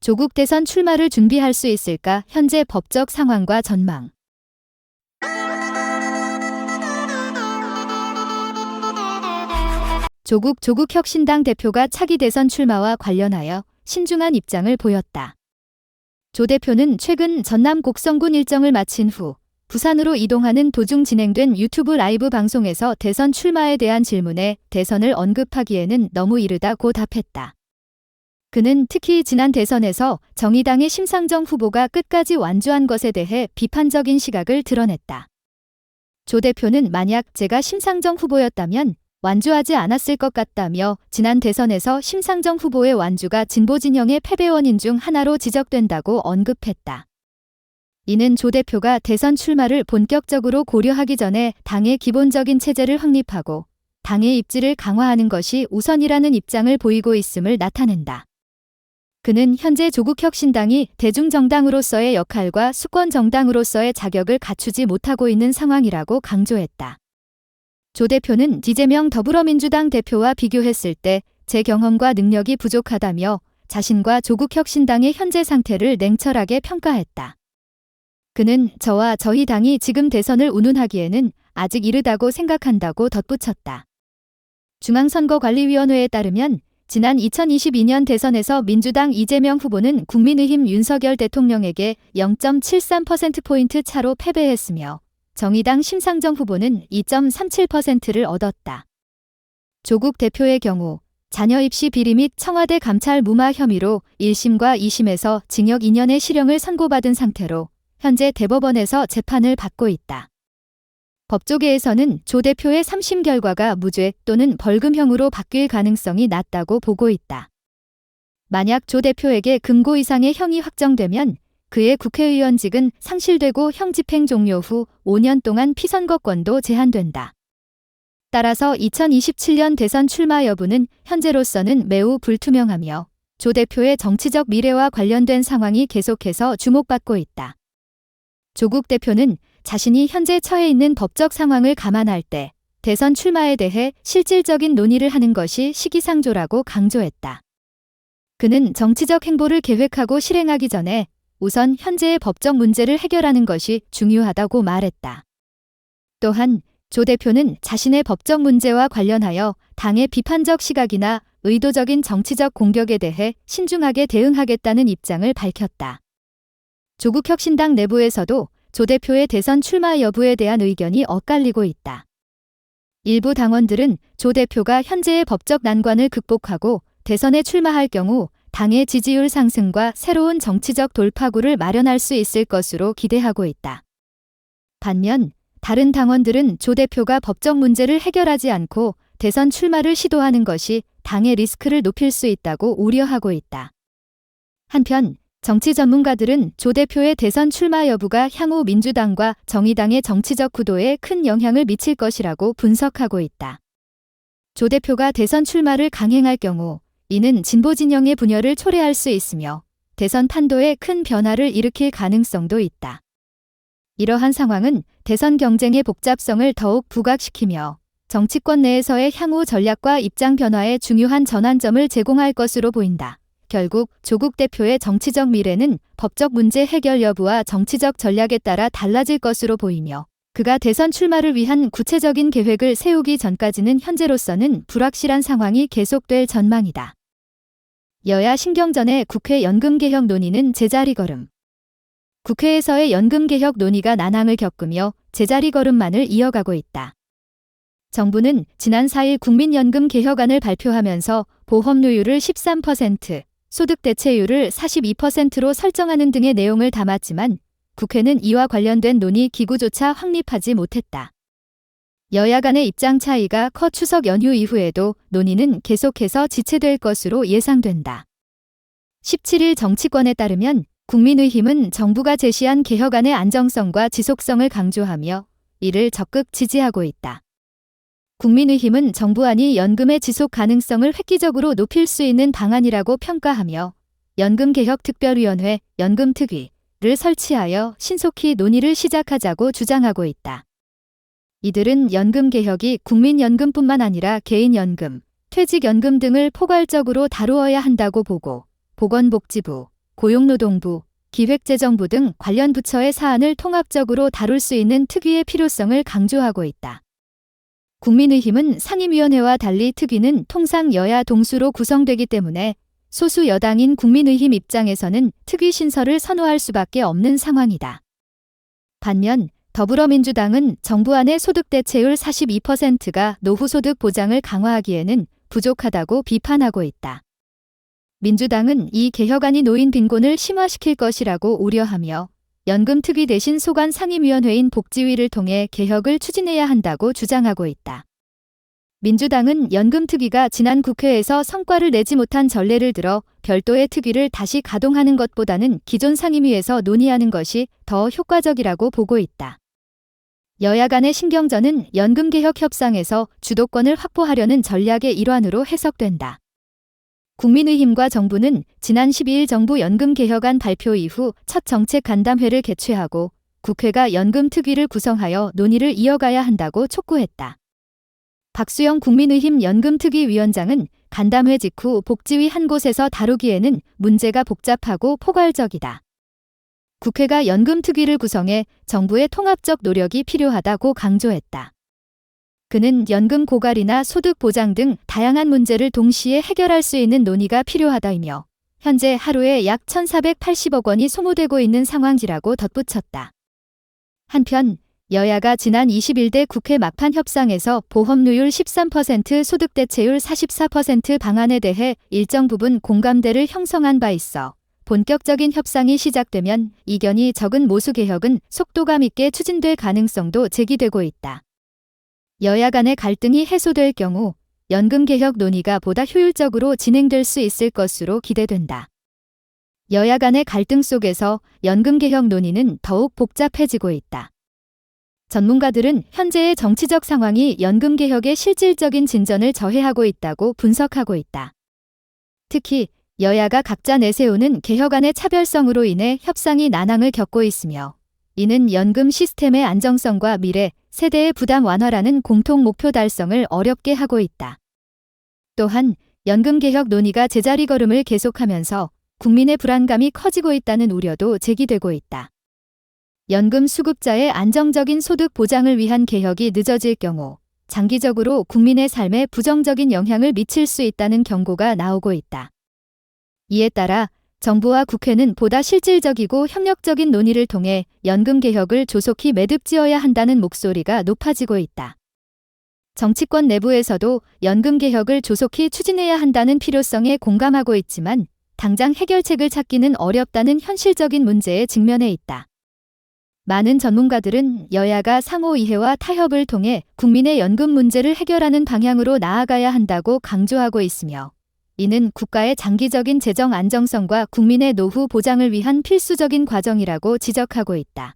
조국 대선 출마를 준비할 수 있을까? 현재 법적 상황과 전망. 조국혁신당 대표가 차기 대선 출마와 관련하여 신중한 입장을 보였다. 조 대표는 최근 전남 곡성군 일정을 마친 후 부산으로 이동하는 도중 진행된 유튜브 라이브 방송에서 대선 출마에 대한 질문에 대선을 언급하기에는 너무 이르다고 답했다. 그는 특히 지난 대선에서 정의당의 심상정 후보가 끝까지 완주한 것에 대해 비판적인 시각을 드러냈다. 조 대표는 만약 제가 심상정 후보였다면 완주하지 않았을 것 같다며 지난 대선에서 심상정 후보의 완주가 진보 진영의 패배 원인 중 하나로 지적된다고 언급했다. 이는 조 대표가 대선 출마를 본격적으로 고려하기 전에 당의 기본적인 체제를 확립하고 당의 입지를 강화하는 것이 우선이라는 입장을 보이고 있음을 나타낸다. 그는 현재 조국혁신당이 대중정당으로서의 역할과 수권정당으로서의 자격을 갖추지 못하고 있는 상황이라고 강조했다. 조 대표는 이재명 더불어민주당 대표와 비교했을 때 제 경험과 능력이 부족하다며 자신과 조국혁신당의 현재 상태를 냉철하게 평가했다. 그는 저와 저희 당이 지금 대선을 운운하기에는 아직 이르다고 생각한다고 덧붙였다. 중앙선거관리위원회에 따르면 지난 2022년 대선에서 민주당 이재명 후보는 국민의힘 윤석열 대통령에게 0.73%포인트 차로 패배했으며 정의당 심상정 후보는 2.37%를 얻었다. 조국 대표의 경우 자녀 입시 비리 및 청와대 감찰 무마 혐의로 1심과 2심에서 징역 2년의 실형을 선고받은 상태로 현재 대법원에서 재판을 받고 있다. 법조계에서는 조 대표의 3심 결과가 무죄 또는 벌금형으로 바뀔 가능성이 낮다고 보고 있다. 만약 조 대표에게 금고 이상의 형이 확정되면 그의 국회의원직은 상실되고 형 집행 종료 후 5년 동안 피선거권도 제한된다. 따라서 2027년 대선 출마 여부는 현재로서는 매우 불투명하며 조 대표의 정치적 미래와 관련된 상황이 계속해서 주목받고 있다. 조국 대표는 자신이 현재 처해 있는 법적 상황을 감안할 때 대선 출마에 대해 실질적인 논의를 하는 것이 시기상조라고 강조했다. 그는 정치적 행보를 계획하고 실행하기 전에 우선 현재의 법적 문제를 해결하는 것이 중요하다고 말했다. 또한 조 대표는 자신의 법적 문제와 관련하여 당의 비판적 시각이나 의도적인 정치적 공격에 대해 신중하게 대응하겠다는 입장을 밝혔다. 조국혁신당 내부에서도 조 대표의 대선 출마 여부에 대한 의견이 엇갈리고 있다. 일부 당원들은 조 대표가 현재의 법적 난관을 극복하고 대선에 출마할 경우 당의 지지율 상승과 새로운 정치적 돌파구를 마련할 수 있을 것으로 기대하고 있다. 반면 다른 당원들은 조 대표가 법적 문제를 해결하지 않고 대선 출마를 시도하는 것이 당의 리스크를 높일 수 있다고 우려하고 있다. 한편 정치 전문가들은 조 대표의 대선 출마 여부가 향후 민주당과 정의당의 정치적 구도에 큰 영향을 미칠 것이라고 분석하고 있다. 조 대표가 대선 출마를 강행할 경우 이는 진보 진영의 분열을 초래할 수 있으며 대선 판도에 큰 변화를 일으킬 가능성도 있다. 이러한 상황은 대선 경쟁의 복잡성을 더욱 부각시키며 정치권 내에서의 향후 전략과 입장 변화에 중요한 전환점을 제공할 것으로 보인다. 결국 조국 대표의 정치적 미래는 법적 문제 해결 여부와 정치적 전략에 따라 달라질 것으로 보이며 그가 대선 출마를 위한 구체적인 계획을 세우기 전까지는 현재로서는 불확실한 상황이 계속될 전망이다. 여야 신경전의 국회 연금개혁 논의는 제자리 걸음. 국회에서의 연금개혁 논의가 난항을 겪으며 제자리 걸음만을 이어가고 있다. 정부는 지난 4일 국민연금 개혁안을 발표하면서 보험료율을 13%, 소득대체율을 42%로 설정하는 등의 내용을 담았지만 국회는 이와 관련된 논의 기구조차 확립하지 못했다. 여야 간의 입장 차이가 커 추석 연휴 이후에도 논의는 계속해서 지체될 것으로 예상된다. 17일 정치권에 따르면 국민의힘은 정부가 제시한 개혁안의 안정성과 지속성을 강조하며 이를 적극 지지하고 있다. 국민의힘은 정부안이 연금의 지속 가능성을 획기적으로 높일 수 있는 방안이라고 평가하며 연금개혁특별위원회, 연금특위를 설치하여 신속히 논의를 시작하자고 주장하고 있다. 이들은 연금개혁이 국민연금뿐만 아니라 개인연금, 퇴직연금 등을 포괄적으로 다루어야 한다고 보고 보건복지부, 고용노동부, 기획재정부 등 관련 부처의 사안을 통합적으로 다룰 수 있는 특위의 필요성을 강조하고 있다. 국민의힘은 상임위원회와 달리 특위는 통상 여야 동수로 구성되기 때문에 소수 여당인 국민의힘 입장에서는 특위 신설을 선호할 수밖에 없는 상황이다. 반면 더불어민주당은 정부안의 소득 대체율 42%가 노후 소득 보장을 강화하기에는 부족하다고 비판하고 있다. 민주당은 이 개혁안이 노인 빈곤을 심화시킬 것이라고 우려하며 연금특위 대신 소관 상임위원회인 복지위를 통해 개혁을 추진해야 한다고 주장하고 있다. 민주당은 연금특위가 지난 국회에서 성과를 내지 못한 전례를 들어 별도의 특위를 다시 가동하는 것보다는 기존 상임위에서 논의하는 것이 더 효과적이라고 보고 있다. 여야 간의 신경전은 연금개혁 협상에서 주도권을 확보하려는 전략의 일환으로 해석된다. 국민의힘과 정부는 지난 12일 정부 연금개혁안 발표 이후 첫 정책 간담회를 개최하고 국회가 연금특위를 구성하여 논의를 이어가야 한다고 촉구했다. 박수영 국민의힘 연금특위 위원장은 간담회 직후 복지위 한 곳에서 다루기에는 문제가 복잡하고 포괄적이다. 국회가 연금특위를 구성해 정부의 통합적 노력이 필요하다고 강조했다. 그는 연금 고갈이나 소득 보장 등 다양한 문제를 동시에 해결할 수 있는 논의가 필요하다이며 현재 하루에 약 1,480억 원이 소모되고 있는 상황이라고 덧붙였다. 한편 여야가 지난 21대 국회 막판 협상에서 보험료율 13% 소득 대체율 44% 방안에 대해 일정 부분 공감대를 형성한 바 있어 본격적인 협상이 시작되면 이견이 적은 모수개혁은 속도감 있게 추진될 가능성도 제기되고 있다. 여야 간의 갈등이 해소될 경우 연금개혁 논의가 보다 효율적으로 진행될 수 있을 것으로 기대된다. 여야 간의 갈등 속에서 연금개혁 논의는 더욱 복잡해지고 있다. 전문가들은 현재의 정치적 상황이 연금개혁의 실질적인 진전을 저해하고 있다고 분석하고 있다. 특히 여야가 각자 내세우는 개혁안의 차별성으로 인해 협상이 난항을 겪고 있으며 이는 연금 시스템의 안정성과 미래, 세대의 부담 완화라는 공통 목표 달성을 어렵게 하고 있다. 또한 연금개혁 논의가 제자리 걸음을 계속하면서 국민의 불안감이 커지고 있다는 우려도 제기되고 있다. 연금 수급자의 안정적인 소득 보장을 위한 개혁이 늦어질 경우 장기적으로 국민의 삶에 부정적인 영향을 미칠 수 있다는 경고가 나오고 있다. 이에 따라 정부와 국회는 보다 실질적이고 협력적인 논의를 통해 연금개혁을 조속히 매듭지어야 한다는 목소리가 높아지고 있다. 정치권 내부에서도 연금개혁을 조속히 추진해야 한다는 필요성에 공감하고 있지만 당장 해결책을 찾기는 어렵다는 현실적인 문제에 직면해 있다. 많은 전문가들은 여야가 상호 이해와 타협을 통해 국민의 연금 문제를 해결하는 방향으로 나아가야 한다고 강조하고 있으며 이는 국가의 장기적인 재정 안정성과 국민의 노후 보장을 위한 필수적인 과정이라고 지적하고 있다.